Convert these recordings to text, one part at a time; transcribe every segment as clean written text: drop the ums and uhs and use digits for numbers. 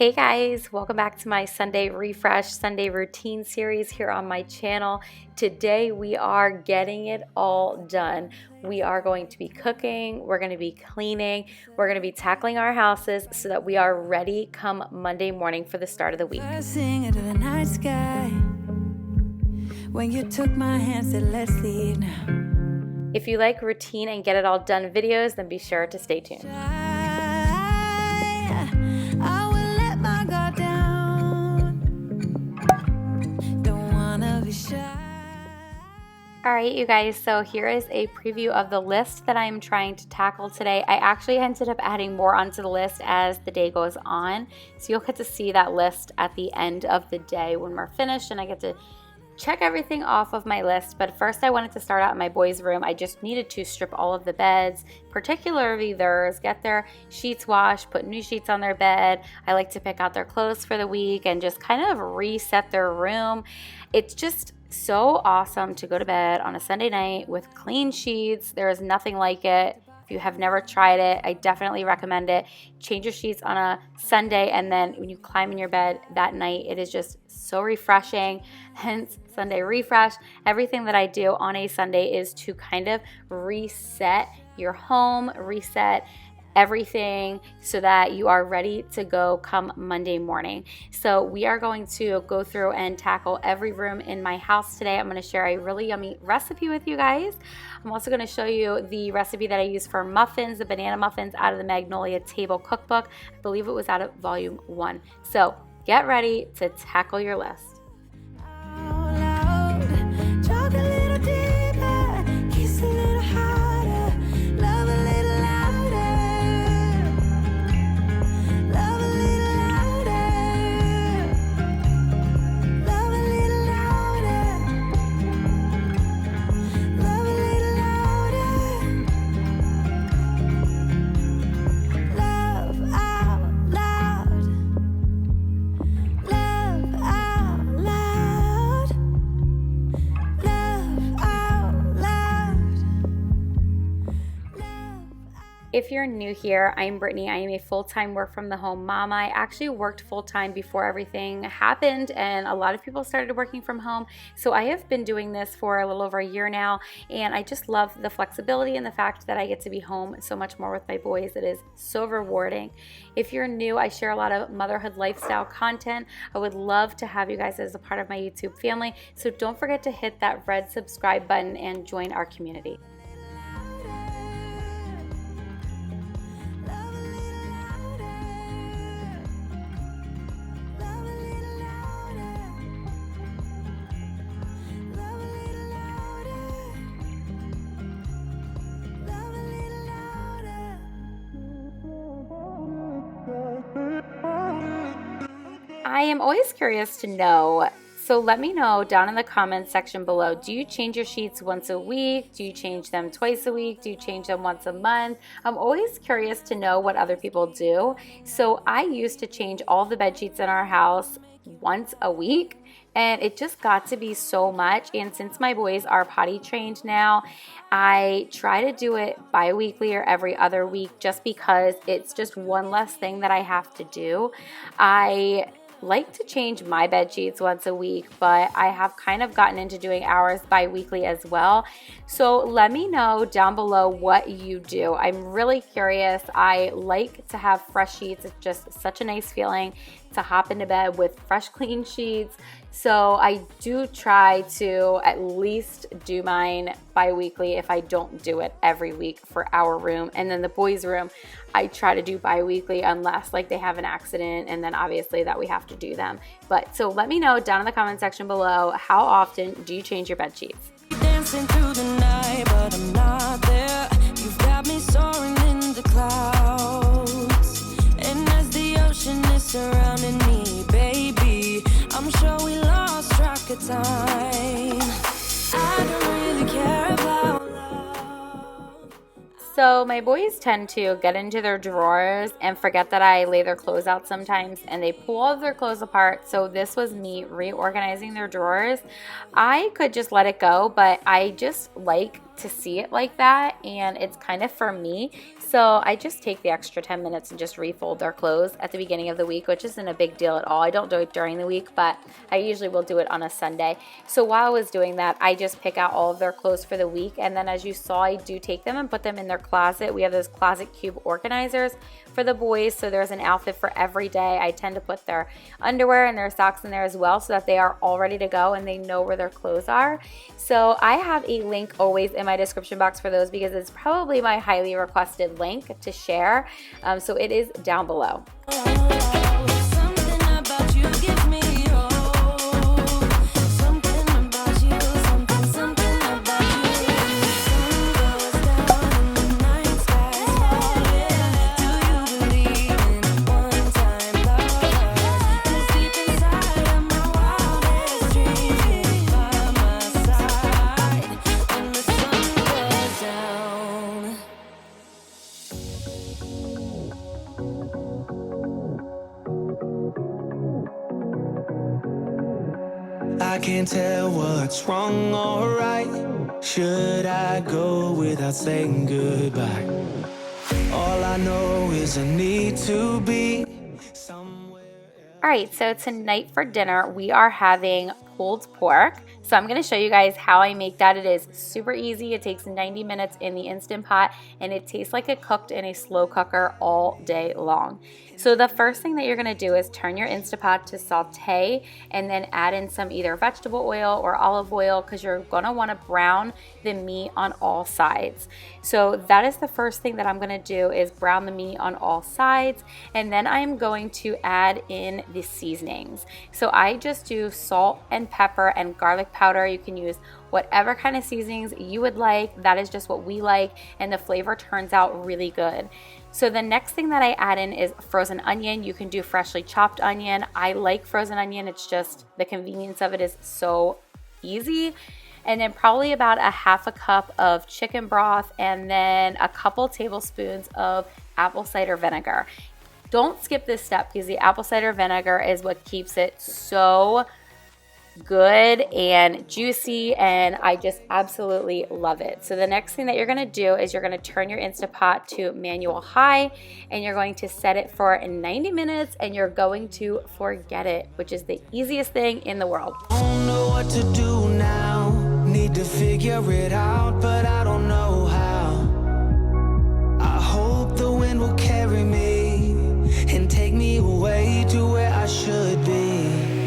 Hey guys, welcome back to my Sunday Refresh, Sunday Routine series here on my channel. Today we are getting it all done. We are going to be cooking, we're going to be cleaning, we're going to be tackling our houses so that we are ready come Monday morning for the start of the week. Sing into the night sky. When you took my hand, said let's leave now. If you like routine and get it all done videos, then be sure to stay tuned. All right, you guys, so here is a preview of the list that I'm trying to tackle today. I actually ended up adding more onto the list as the day goes on. So you'll get to see that list at the end of the day when we're finished and I get to check everything off of my list. But first I wanted to start out in my boys' room. I just needed to strip all of the beds, particularly theirs, get their sheets washed, put new sheets on their bed. I like to pick out their clothes for the week and just kind of reset their room. It's just so awesome to go to bed on a Sunday night with clean sheets. There is nothing like it. If you have never tried it, I definitely recommend it. Change your sheets on a Sunday, and then when you climb in your bed that night, it is just so refreshing. Hence Sunday Refresh. Everything that I do on a Sunday is to kind of reset your home, reset everything so that you are ready to go come Monday morning. So we are going to go through and tackle every room in my house today. I'm going to share a really yummy recipe with you guys. I'm also going to show you the recipe that I use for muffins, the banana muffins out of the Magnolia Table Cookbook. I believe it was out of volume 1. So get ready to tackle your list. If you're new here, I'm Brittany. I am a full-time work from the home mom. I actually worked full-time before everything happened and a lot of people started working from home. So I have been doing this for a little over a year now, and I just love the flexibility and the fact that I get to be home so much more with my boys. It is so rewarding. If you're new, I share a lot of motherhood lifestyle content. I would love to have you guys as a part of my YouTube family. So don't forget to hit that red subscribe button and join our community. I am always curious to know, so let me know down in the comments section below, do you change your sheets once a week? Do you change them twice a week? Do you change them once a month? I'm always curious to know what other people do. So I used to change all the bed sheets in our house once a week, and it just got to be so much. And since my boys are potty trained now, I try to do it bi-weekly or every other week just because it's just one less thing that I have to do. I like to change my bed sheets once a week, but I have kind of gotten into doing ours bi-weekly as well. So let me know down below what you do. I'm really curious. I like to have fresh sheets. It's just such a nice feeling to hop into bed with fresh, clean sheets. So I do try to at least do mine bi-weekly if I don't do it every week for our room. And then the boys' room, I try to do bi-weekly unless like they have an accident, and then obviously that we have to do them. But so let me know down in the comment section below, how often do you change your bed sheets? Dancing through the night, but I'm not there. You've got me soaring in the clouds, and as the ocean is surrounding me, baby, I'm sure we lost track of time. I don't really care about love. So my boys tend to get into their drawers and forget that I lay their clothes out sometimes, and they pull all of their clothes apart. So this was me reorganizing their drawers. I could just let it go, but I just like to see it like that, and it's kind of for me. So I just take the extra 10 minutes and just refold their clothes at the beginning of the week, which isn't a big deal at all. I don't do it during the week, but I usually will do it on a Sunday. So while I was doing that, I just pick out all of their clothes for the week, and then as you saw, I do take them and put them in their closet. We have those closet cube organizers for the boys, so there's an outfit for every day. I tend to put their underwear and their socks in there as well, so that they are all ready to go and they know where their clothes are. So I have a link always in my description box for those, because it's probably my highly requested link to share. So it is down below. I can't tell what's wrong or right. Should I go without saying goodbye? All I know is I need to be somewhere else. All right, so tonight for dinner, we are having pulled pork. So I'm gonna show you guys how I make that. It is super easy. It takes 90 minutes in the Instant Pot, and it tastes like it cooked in a slow cooker all day long. So the first thing that you're gonna do is turn your Instant Pot to saute, and then add in some either vegetable oil or olive oil, because you're gonna wanna brown the meat on all sides. So that is the first thing that I'm gonna do, is brown the meat on all sides, and then I'm going to add in the seasonings. So I just do salt and pepper and garlic powder. You can use whatever kind of seasonings you would like. That is just what we like, and the flavor turns out really good. So the next thing that I add in is frozen onion. You can do freshly chopped onion. I like frozen onion. It's just the convenience of it is so easy. And then probably about a half a cup of chicken broth, and then a couple tablespoons of apple cider vinegar. Don't skip this step, because the apple cider vinegar is what keeps it so good and juicy, and I just absolutely love it. So the next thing that you're gonna do is you're gonna turn your Instant Pot to manual high, and you're going to set it for 90 minutes, and you're going to forget it, which is the easiest thing in the world. Don't know what to do now. Need to figure it out, but I don't know how. I hope the wind will carry me and take me away to where I should be.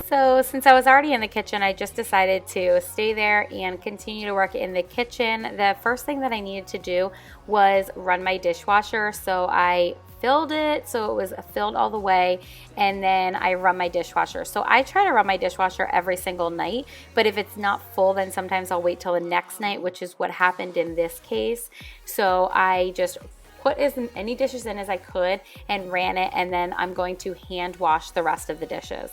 So since I was already in the kitchen, I just decided to stay there and continue to work in the kitchen. The first thing that I needed to do was run my dishwasher. So I filled it so it was filled all the way, and then I run my dishwasher. So I try to run my dishwasher every single night, but if it's not full, then sometimes I'll wait till the next night, which is what happened in this case. So I just put as many dishes in as I could and ran it, and then I'm going to hand wash the rest of the dishes.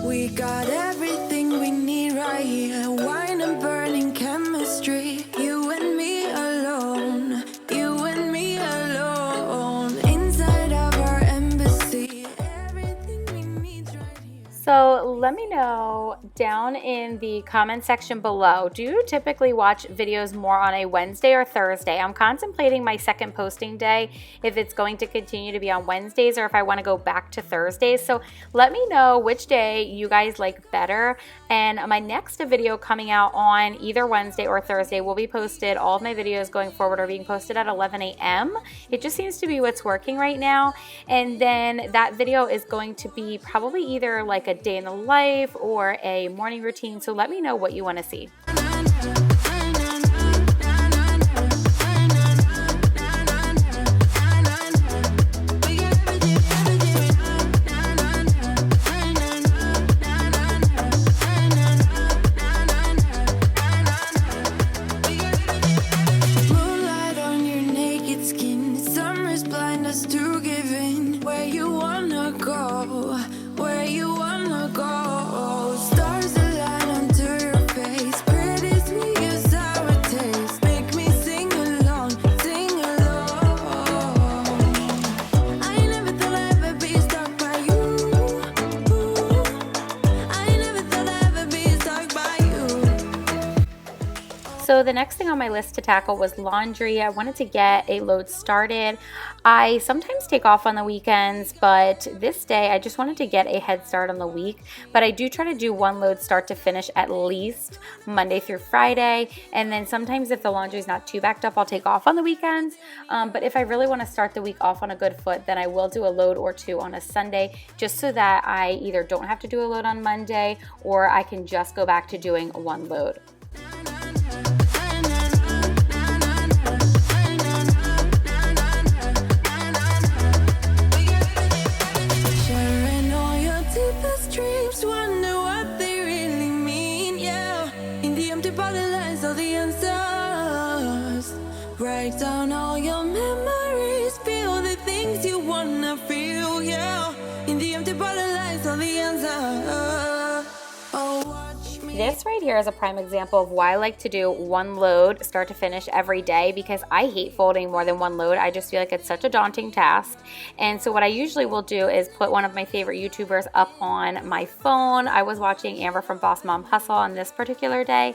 We got everything we need right here. Wine and burning chemistry. You and me alone. You and me alone. Inside of our embassy. Everything we need right here. So let me know down in the comment section below, do you typically watch videos more on a Wednesday or Thursday? I'm contemplating my second posting day, if it's going to continue to be on Wednesdays or if I want to go back to Thursdays. So let me know which day you guys like better. And my next video coming out on either Wednesday or Thursday will be posted. All of my videos going forward are being posted at 11 a.m. It just seems to be what's working right now. And then that video is going to be probably either like a day in the life or a morning routine. So let me know what you want to see. So the next thing on my list to tackle was laundry. I wanted to get a load started. I sometimes take off on the weekends, but this day I just wanted to get a head start on the week. But I do try to do one load start to finish at least Monday through Friday. And then sometimes if the laundry is not too backed up, I'll take off on the weekends. But if I really want to start the week off on a good foot, then I will do a load or two on a Sunday, just so that I either don't have to do a load on Monday or I can just go back to doing one load. Wonder what they really mean, yeah. In the empty bottle lies all the answers. Write down all your memories, feel the things you wanna feel, yeah. In the empty bottle lies all the answers. Oh, watch me. This right here is a prime example of why I like to do one load start to finish every day, because I hate folding more than one load. I just feel like it's such a daunting task. And so what I usually will do is put one of my favorite YouTubers up on my phone. I was watching Amber from Boss Mom Hustle on this particular day.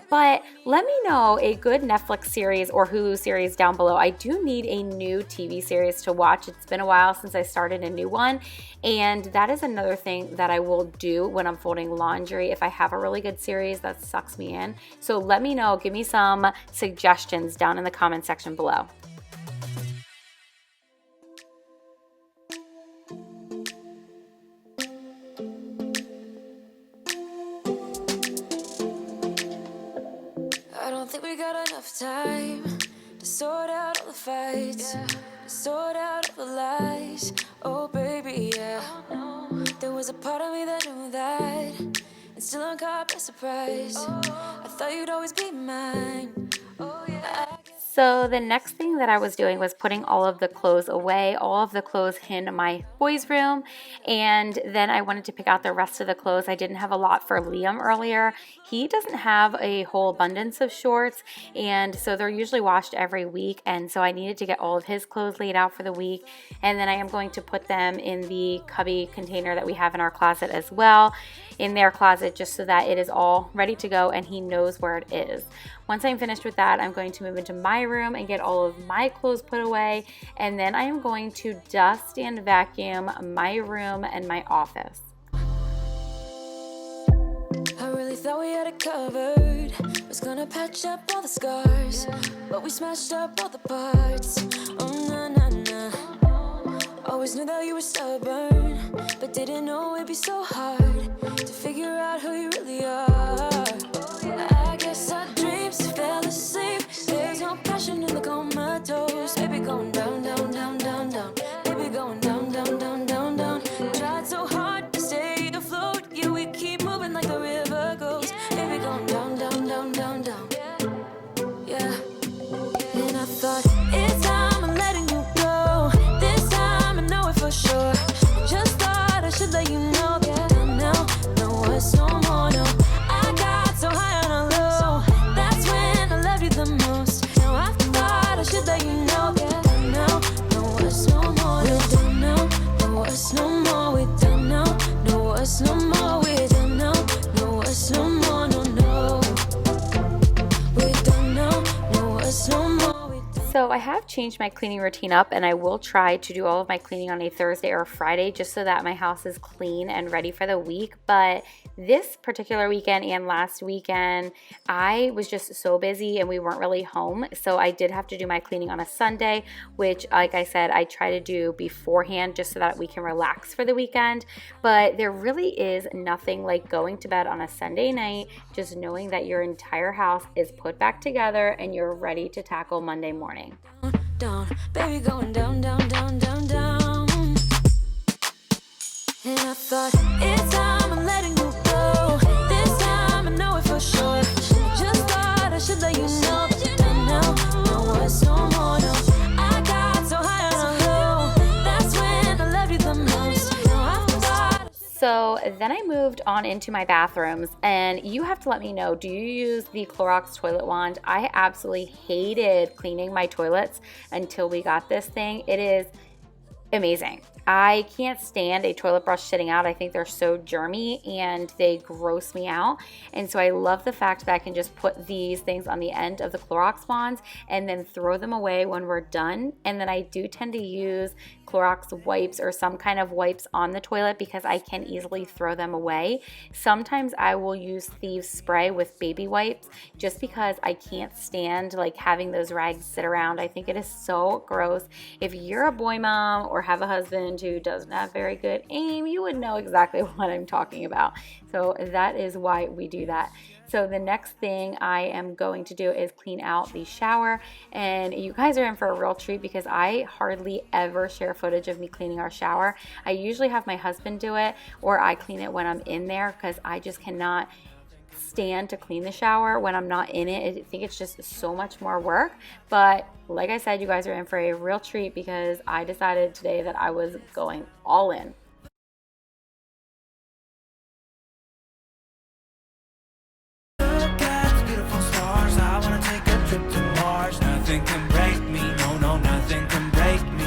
But let me know a good Netflix series or Hulu series down below. I do need a new TV series to watch. It's been a while since I started a new one, and that is another thing that I will do when I'm folding laundry. If I have a really good series that sucks me in. So let me know, give me some suggestions down in the comment section below. I don't think we got enough time to sort out all the fights, to sort out all the lies. Oh baby, yeah. There was a part of me that knew that, and still I'm caught by surprise. I thought you'd always be mine. Oh yeah. So the next thing that I was doing was putting all of the clothes away, all of the clothes in my boys' room, and then I wanted to pick out the rest of the clothes. I didn't have a lot for Liam earlier. He doesn't have a whole abundance of shorts, and so they're usually washed every week, and so I needed to get all of his clothes laid out for the week, and then I am going to put them in the cubby container that we have in our closet as well, in their closet, just so that it is all ready to go and he knows where it is. Once I'm finished with that, I'm going to move into my room and get all of my clothes put away, and then I am going to dust and vacuum my room and my office. I really thought we had it covered. Was gonna patch up all the scars, but we smashed up all the parts. Oh na na na. Always knew that you were stubborn, but didn't know it'd be so hard to figure out who you really are. I guess our dreams fell asleep. There's no passion in the comatose. Baby going down, down, down, down, down. Baby going down, down, down, down, down. Tried so hard to stay afloat. Yeah, we keep moving like the river goes. Baby going down, down, down, down, down. Yeah. And I thought, it's time I'm letting you go. This time I know it for sure. Just thought I should let you know that now, no, it's no more, no. I got so high on a low. That's when I loved you the most. Now I thought I should let you know that now, no, it's no more. We're done now, no, it's no more. We're done now, no, it's no more. We're done now, no, it's no more, no, no. We're done now, no, it's no more. So I have changed my cleaning routine up, and I will try to do all of my cleaning on a Thursday or Friday just so that my house is clean and ready for the week. But this particular weekend and last weekend, I was just so busy and we weren't really home. So I did have to do my cleaning on a Sunday, which, like I said, I try to do beforehand just so that we can relax for the weekend. But there really is nothing like going to bed on a Sunday night, just knowing that your entire house is put back together and you're ready to tackle Monday morning. Down, baby going down, down, down, down, down. And I thought, it's time I'm letting you go. This time I know it for sure. Just thought I should let you know that now, no, it's no more, no. I got so high on a low. That's when I loved you the most. Now I thought. So then I moved on into my bathrooms, and you have to let me know, do you use the Clorox toilet wand? I absolutely hated cleaning my toilets until we got this thing. It is amazing. I can't stand a toilet brush sitting out. I think they're so germy and they gross me out. And so I love the fact that I can just put these things on the end of the Clorox wands and then throw them away when we're done. And then I do tend to use Clorox wipes or some kind of wipes on the toilet because I can easily throw them away. Sometimes I will use Thieves spray with baby wipes just because I can't stand like having those rags sit around. I think it is so gross. If you're a boy mom or have a husband who doesn't have very good aim, you would know exactly what I'm talking about. So that is why we do that. So the next thing I am going to do is clean out the shower, and you guys are in for a real treat because I hardly ever share footage of me cleaning our shower. I usually have my husband do it, or I clean it when I'm in there because I just cannot stand to clean the shower when I'm not in it. I think it's just so much more work. But like I said, you guys are in for a real treat because I decided today that I was going all in. Nothing can break me, no, no, nothing can break me.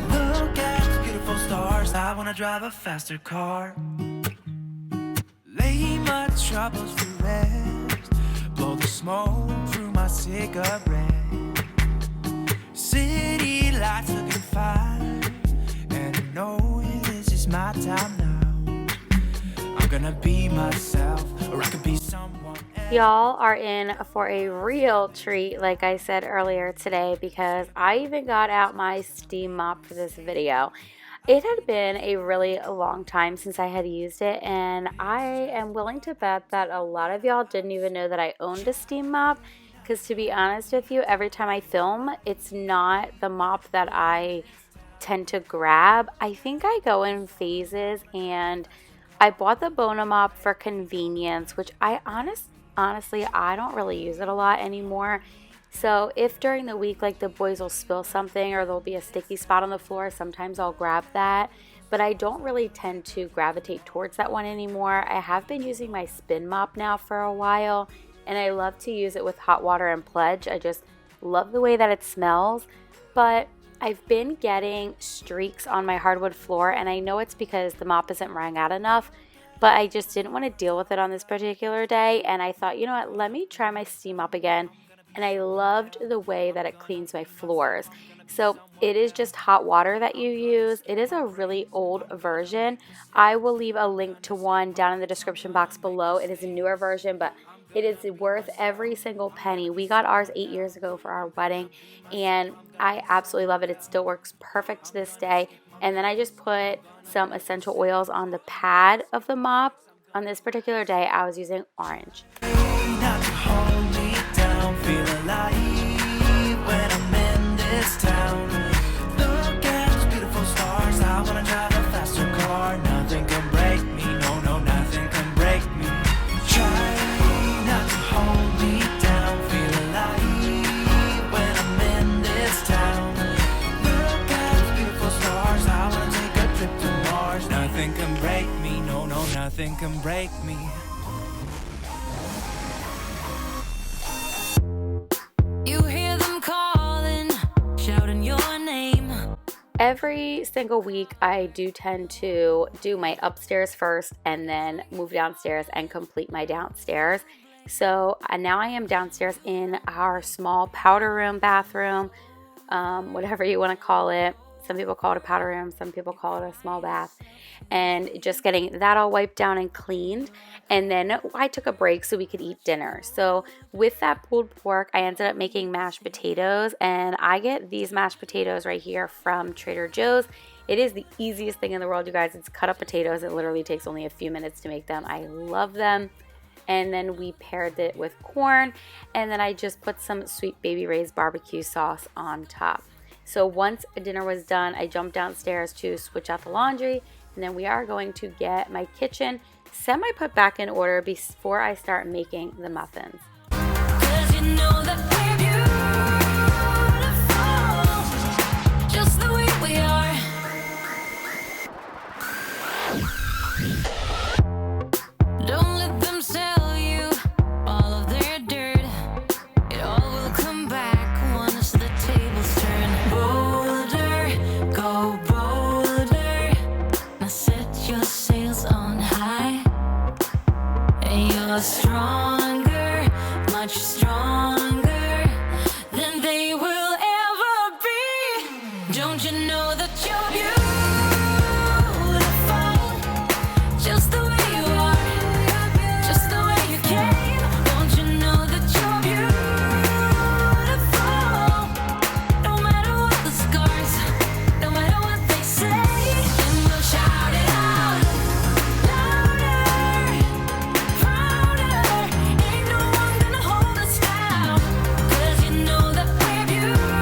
Look at the beautiful stars, I wanna drive a faster car. Lay my troubles to rest, blow the smoke through my cigarette. City lights looking fine, and I know this is my time now. I'm gonna be myself, or I could be someone else. Y'all are in for a real treat, like I said earlier today, because I even got out my steam mop for this video. It had been a really long time since I had used it, and I am willing to bet that a lot of y'all didn't even know that I owned a steam mop. Because to be honest with you, every time I film, it's not the mop that I tend to grab. I think I go in phases, and I bought the Bona mop for convenience, which honestly, I don't really use it a lot anymore. So if during the week, like the boys will spill something or there'll be a sticky spot on the floor, sometimes I'll grab that. But I don't really tend to gravitate towards that one anymore. I have been using my spin mop now for a while, and I love to use it with hot water and Pledge. I just love the way that it smells. But I've been getting streaks on my hardwood floor, and I know it's because the mop isn't wrung out enough, but I just didn't want to deal with it on this particular day. And I thought, you know what, let me try my steam mop again. And I loved the way that it cleans my floors. So it is just hot water that you use. It is a really old version. I will leave a link to one down in the description box below. It is a newer version, but it is worth every single penny. We got ours 8 years ago for our wedding, and I absolutely love it. It still works perfect to this day. And then I just put some essential oils on the pad of the mop. On this particular day, I was using orange. Not to hold me down, feel alive when I'm in this town. Look at those beautiful stars, I wanna drive a faster car. Nothing can break me, no, no, nothing can break me. Try not to hold me down, feel alive when I'm in this town. Look at those beautiful stars, I wanna take a trip to Mars. Nothing can break me, no, no, nothing can break me. You hear them calling, shouting your name. Every single week, I do tend to do my upstairs first and then move downstairs and complete my downstairs. So now I am downstairs in our small powder room, bathroom, whatever you want to call it. Some people call it a powder room, some people call it a small bath. And just getting that all wiped down and cleaned. And then I took a break so we could eat dinner. So with that pulled pork, I ended up making mashed potatoes. And I get these mashed potatoes right here from Trader Joe's. It is the easiest thing in the world, you guys. It's cut up potatoes. It literally takes only a few minutes to make them. I love them. And then we paired it with corn. And then I just put some Sweet Baby Ray's barbecue sauce on top. So once dinner was done, I jumped downstairs to switch out the laundry, and then we are going to get my kitchen semi-put back in order before I start making the muffins. 'Cause you know that we're beautiful, just the way we are. Don't you know that you're beautiful, just the way you are, just the way you came. Don't you know that you're beautiful, no matter what the scars, no matter what they say, and we'll shout it out louder, prouder. Ain't no one gonna hold us down, 'cause you know that we're beautiful,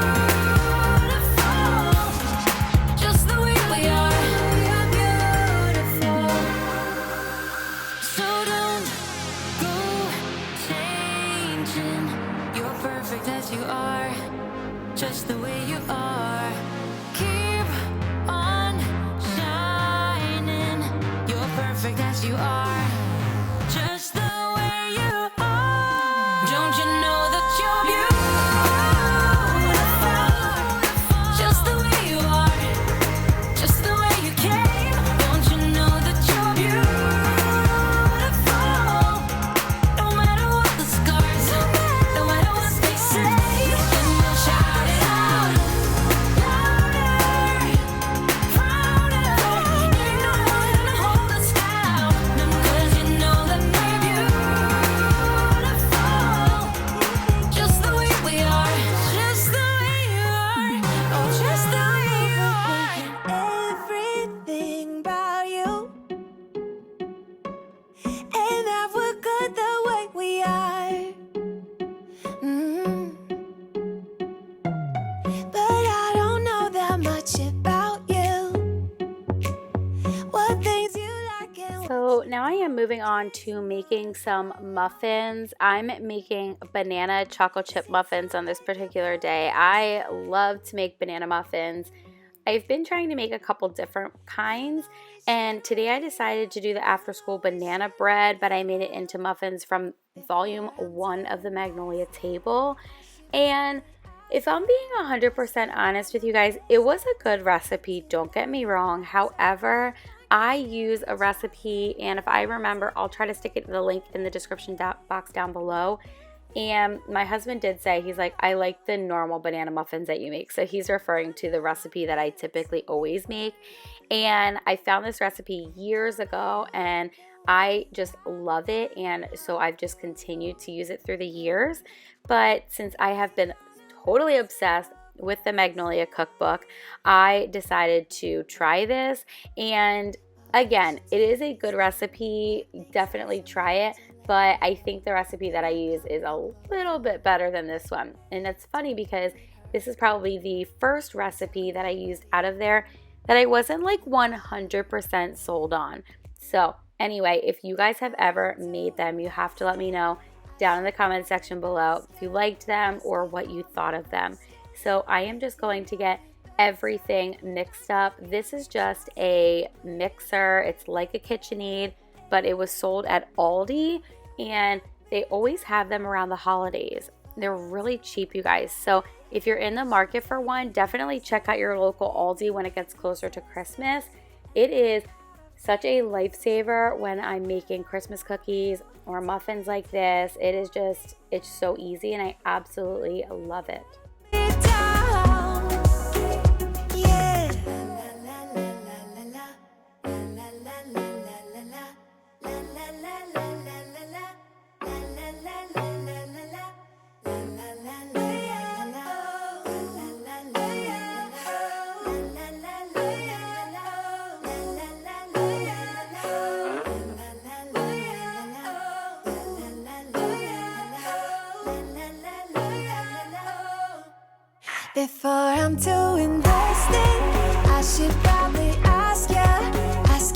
just the way we are. We're beautiful. So don't go changing. You're perfect as you are, just the way you are. Keep on shining. You're perfect as you are, just the way you are. Don't you know that you're beautiful, just the way you are, just the way you came. Don't you know that you're beautiful, no matter what the scars, no matter what they say, and we'll shout it out louder, prouder. Ain't no one gonna hold us down, 'cause you know that we're beautiful, just the way we are, just the way you are, oh, just the way you are. Everything about you, and that we're good the way we are. But I don't know that much about you. What things you like and So now I am moving on to making some muffins. I'm making banana chocolate chip muffins on this particular day. I love to make banana muffins. I've been trying to make a couple different kinds, and today I decided to do the after school banana bread, but I made it into muffins from volume 1 of the Magnolia Table. And if I'm being 100% honest with you guys, it was a good recipe, don't get me wrong. However, I use a recipe, and if I remember, I'll try to stick it in the link in the description box down below. And my husband did say, he's like, I like the normal banana muffins that you make. So he's referring to the recipe that I typically always make. And I found this recipe years ago, and I just love it. And so I've just continued to use it through the years. But since I have been totally obsessed with the Magnolia cookbook, I decided to try this. And again, it is a good recipe. Definitely try it. But I think the recipe that I use is a little bit better than this one. And it's funny because this is probably the first recipe that I used out of there that I wasn't like 100% sold on. So anyway, if you guys have ever made them, you have to let me know down in the comment section below if you liked them or what you thought of them. So I am just going to get everything mixed up. This is just a mixer. It's like a KitchenAid, but it was sold at Aldi, and they always have them around the holidays. They're really cheap, you guys. So if you're in the market for one, definitely check out your local Aldi when it gets closer to Christmas. It is such a lifesaver when I'm making Christmas cookies or muffins like this. It is just, it's so easy, and I absolutely love it. Before I'm too invested, I should probably ask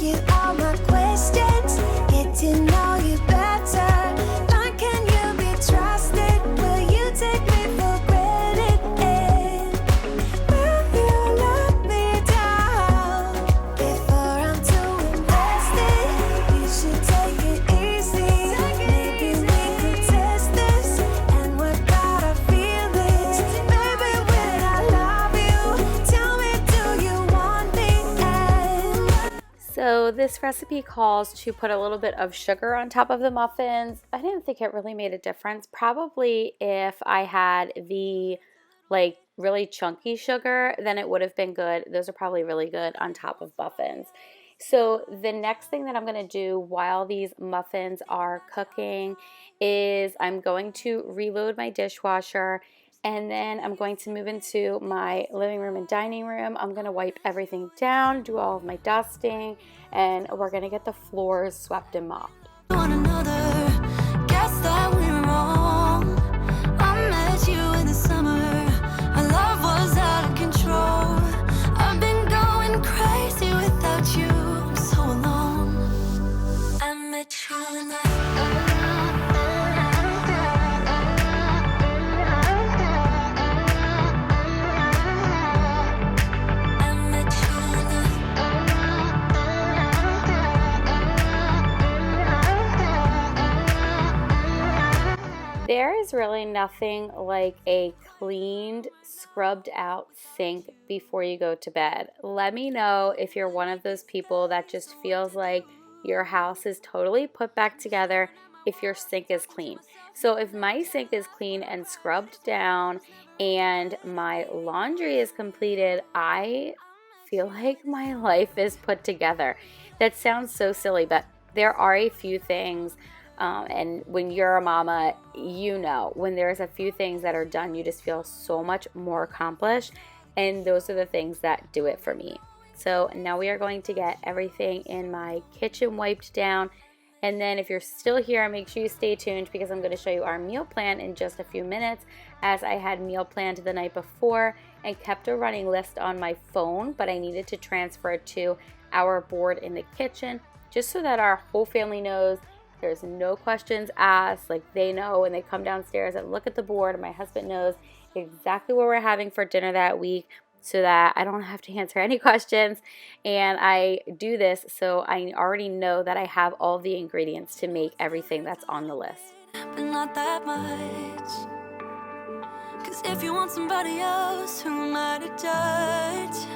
you all my questions, get to know you better. Like, can you be trusted? Will you take me for granted? Will you let me down? Before I'm too invested, you should take it easy. Maybe we could test this and work out our feelings. Maybe when I love you, tell me, do you want me? So this recipe calls to put a little bit of sugar on top of the muffins. I didn't think it really made a difference. Probably if I had the like really chunky sugar, then it would have been good. Those are probably really good on top of muffins. So the next thing that I'm going to do while these muffins are cooking is I'm going to reload my dishwasher, and then I'm going to move into my living room and dining room. I'm going to wipe everything down, do all of my dusting, and we're going to get the floors swept and mopped. One another, guess that we're wrong. I met you in the summer. Our love was out of control. I've been going crazy without you. I'm so alone. I met you in the There is really nothing like a cleaned, scrubbed out sink before you go to bed. Let me know if you're one of those people that just feels like your house is totally put back together if your sink is clean. So if my sink is clean and scrubbed down and my laundry is completed, I feel like my life is put together. That sounds so silly, but there are a few things. And when you're a mama, you know, when there's a few things that are done, you just feel so much more accomplished. And those are the things that do it for me. So now we are going to get everything in my kitchen wiped down. And then if you're still here, make sure you stay tuned because I'm going to show you our meal plan in just a few minutes, as I had meal planned the night before and kept a running list on my phone, but I needed to transfer it to our board in the kitchen just so that our whole family knows. There's no questions asked. Like, they know when they come downstairs and look at the board, and my husband knows exactly what we're having for dinner that week so that I don't have to answer any questions. And I do this so I already know that I have all the ingredients to make everything that's on the list. but not that much. Cause if you want somebody else, who am I to judge?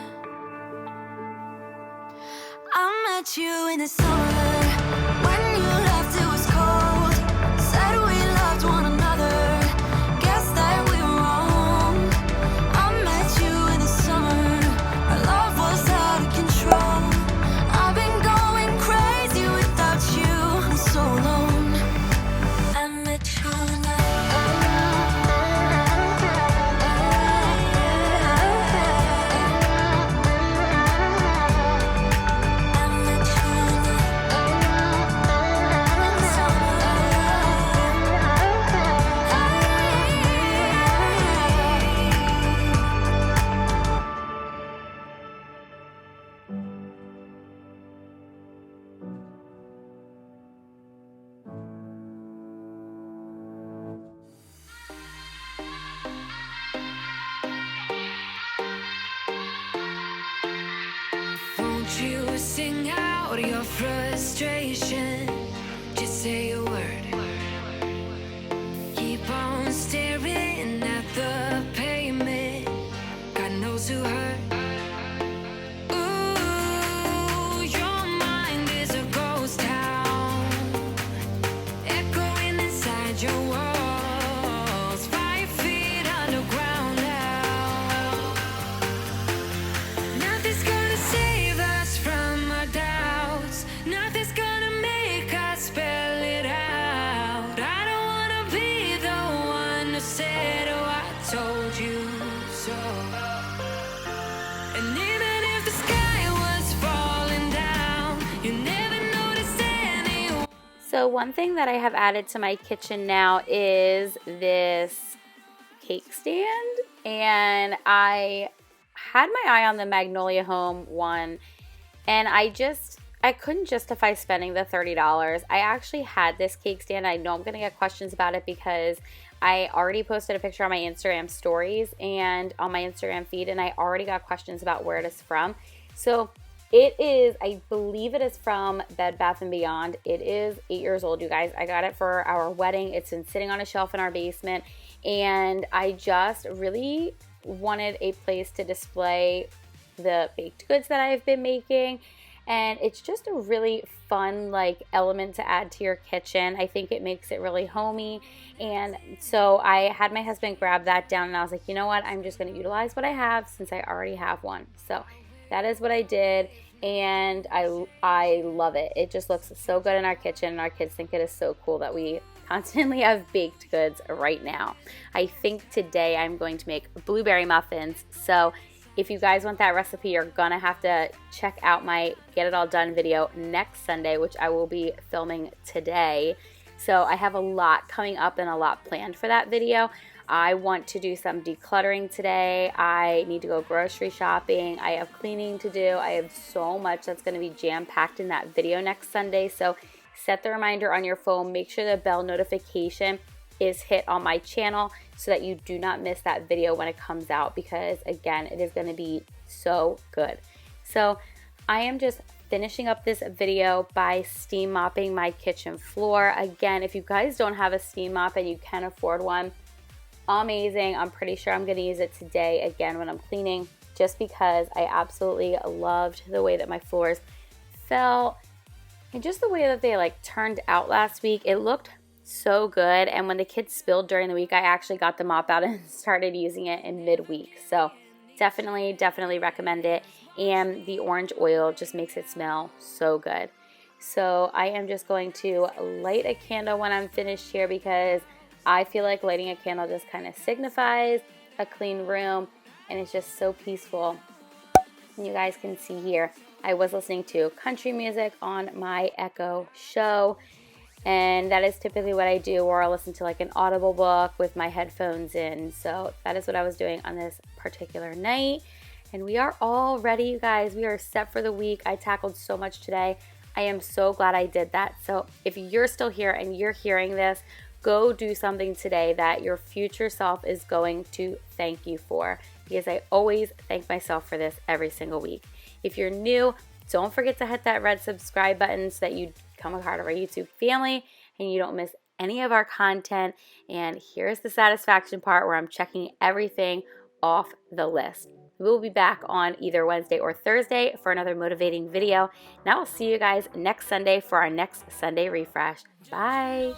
I met you in the summer. When you left, it was cold. Said we loved one another. Guess that we were wrong. I met you in the summer. Our love was out of control. I've been going crazy without you. I'm so alone. I met you in the you sing out your frustration. Just say a word. Keep on staring at the pavement. God knows who hurt. Ooh, your mind is a ghost town, echoing inside your walls. 5 feet underground now. Nothing's gonna save us from our doubts. Nothing's gonna make us spell it out. I don't wanna be the one who said, oh, I told you so. And even if the sky was falling down, you never noticed anyone. So one thing that I have added to my kitchen now is this cake stand, and I had my eye on the Magnolia Home one, and I couldn't justify spending the $30. I actually had this cake stand. I know I'm going to get questions about it because I already posted a picture on my Instagram stories and on my Instagram feed, and I already got questions about where it is from. So it is, I believe it is from Bed Bath & Beyond. It is 8 years old, you guys. I got it for our wedding. It's been sitting on a shelf in our basement, and I just really wanted a place to display the baked goods that I've been making. and it's just a really fun like element to add to your kitchen. I think it makes it really homey. And so I had my husband grab that down, and I was like, you know what, I'm just going to utilize what I have since I already have one. So that is what I did, and I love it. It just looks so good in our kitchen, and our kids think it is so cool that we constantly have baked goods right now. I think today I'm going to make blueberry muffins. So if you guys want that recipe, you're gonna have to check out my Get It All Done video next Sunday, which I will be filming today. So I have a lot coming up and a lot planned for that video. I want to do some decluttering today. I need to go grocery shopping. I have cleaning to do. I have so much that's gonna be jam-packed in that video next Sunday. So set the reminder on your phone. Make sure the bell notification is hit on my channel so that you do not miss that video when it comes out, because again, it is going to be so good. So I am just finishing up this video by steam mopping my kitchen floor. Again, if you guys don't have a steam mop and you can afford one, amazing. I'm pretty sure I'm going to use it today again when I'm cleaning, just because I absolutely loved the way that my floors felt and just the way that they like turned out last week. It looked so good, and when the kids spilled during the week, I actually got the mop out and started using it in midweek. So definitely recommend it, and the orange oil just makes it smell so good. So I am just going to light a candle when I'm finished here, because I feel like lighting a candle just kind of signifies a clean room, and it's just so peaceful. And you guys can see here, I was listening to country music on my Echo Show, and that is typically what I do, or I'll listen to like an Audible book with my headphones in. So that is what I was doing on this particular night. And we are all ready, you guys. We are set for the week. I tackled so much today. I am so glad I did that. So if you're still here and you're hearing this, go do something today that your future self is going to thank you for, because I always thank myself for this every single week. If you're new, don't forget to hit that red subscribe button so that you become a part of our YouTube family and you don't miss any of our content. And here's the satisfaction part where I'm checking everything off the list. We will be back on either Wednesday or Thursday for another motivating video. And I will see you guys next Sunday for our next Sunday refresh. Bye.